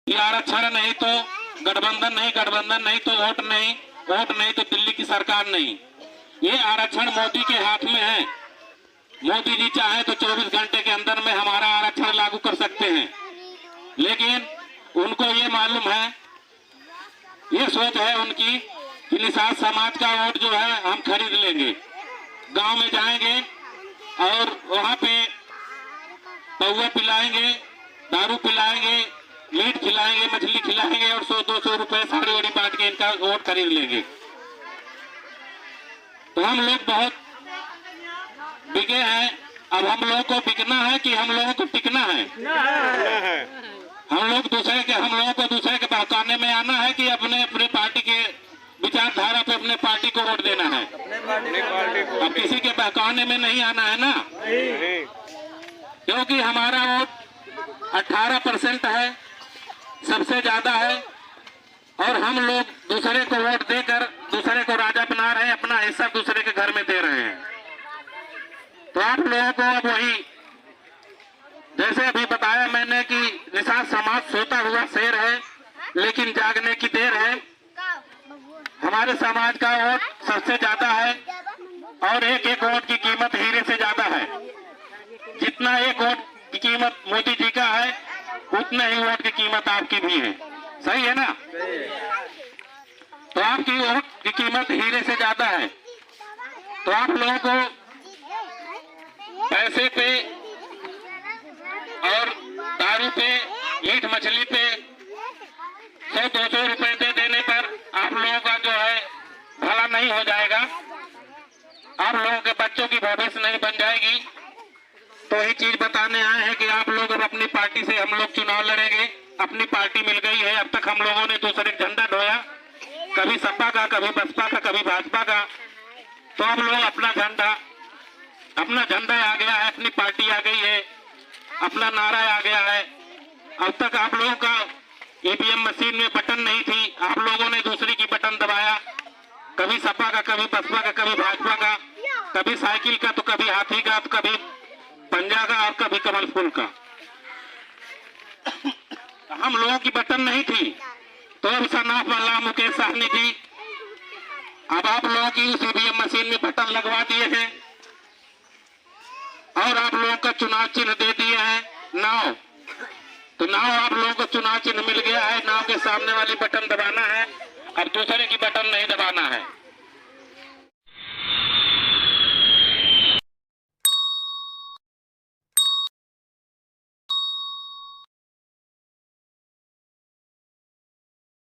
ये आरक्षण नहीं तो गठबंधन नहीं, गठबंधन नहीं तो वोट नहीं, वोट नहीं तो दिल्ली की सरकार नहीं। ये आरक्षण मोदी के हाथ में है। मोदी जी चाहे तो 24 घंटे के अंदर में हमारा आरक्षण लागू कर सकते हैं, लेकिन उनको ये मालूम है, ये सोच है उनकी कि निषाद समाज का वोट जो है हम खरीद लेंगे। गांव में जाएंगे और वहां पे पौवा पिलाएंगे, दारू पिलाएंगे, मीट खिलाएंगे, मछली खिलाएंगे और 100-200 रुपए साड़ी वाड़ी बांट के इनका वोट खरीद लेंगे। तो हम लोग बहुत बिके हैं। अब हम लोगों को बिकना है कि हम लोगों को टिकना है? हम लोगों को दूसरे के बहकाने में आना है कि अपने अपने पार्टी के विचारधारा पे अपने पार्टी को वोट देना है? अब किसी के बहकाने में नहीं आना है ना, क्योंकि हमारा वोट 18% है, सबसे ज्यादा है, और हम लोग दूसरे को वोट देकर दूसरे को राजा बना रहे हैं, अपना हिस्सा दूसरे के घर में दे रहे हैं। तो आप लोगों को अब वही, जैसे अभी बताया मैंने कि निषाद समाज सोता हुआ शेर है, लेकिन जागने की देर है। हमारे समाज का वोट सबसे ज्यादा है और एक एक वोट की कीमत हीरे से ज्यादा है। जितना एक वोट की कीमत मोदी जी का है, उतना ही वोट की कीमत आपकी भी है। सही है ना? तो आपकी वोट की कीमत हीरे से ज्यादा है। तो आप लोगों को पैसे पे और दारू पे, मीट मछली पे 100-200 रुपए दे देने पर आप लोगों का जो है भला नहीं हो जाएगा, आप लोगों के बच्चों की भविष्य नहीं बन जाएगी। तो यही चीज बताने आए हैं कि आप लोग अब अपनी पार्टी से हम लोग चुनाव लड़ेंगे। अपनी पार्टी मिल गई है। अब तक हम लोगों ने दूसरे झंडा ढोया, कभी सपा का, कभी बसपा का, कभी भाजपा का। तो हम लोग अपना झंडा आ गया है, अपनी पार्टी आ गई है, अपना नारा आ गया है। अब तक आप लोगों का ईवीएम मशीन में बटन नहीं थी, आप लोगों ने दूसरी की बटन दबाया, कभी सपा का, कभी बसपा का, कभी भाजपा का, कभी साइकिल का, तो कभी हाथी का, तो कभी पंजा का और कभी कमल फूल का। हम लोगों की बटन नहीं थी। तो अब सनाफ वाला मुकेश साहनी जी, अब आप लोगों की उस ईवीएम मशीन में बटन लगवा दिए हैं और आप लोगों का चुनाव चिन्ह दे दिए हैं नाव। तो नाव आप लोगों को चुनाव चिन्ह मिल गया है, नाव के सामने वाली बटन दबाना है, अब दूसरे की बटन नहीं दबाना है।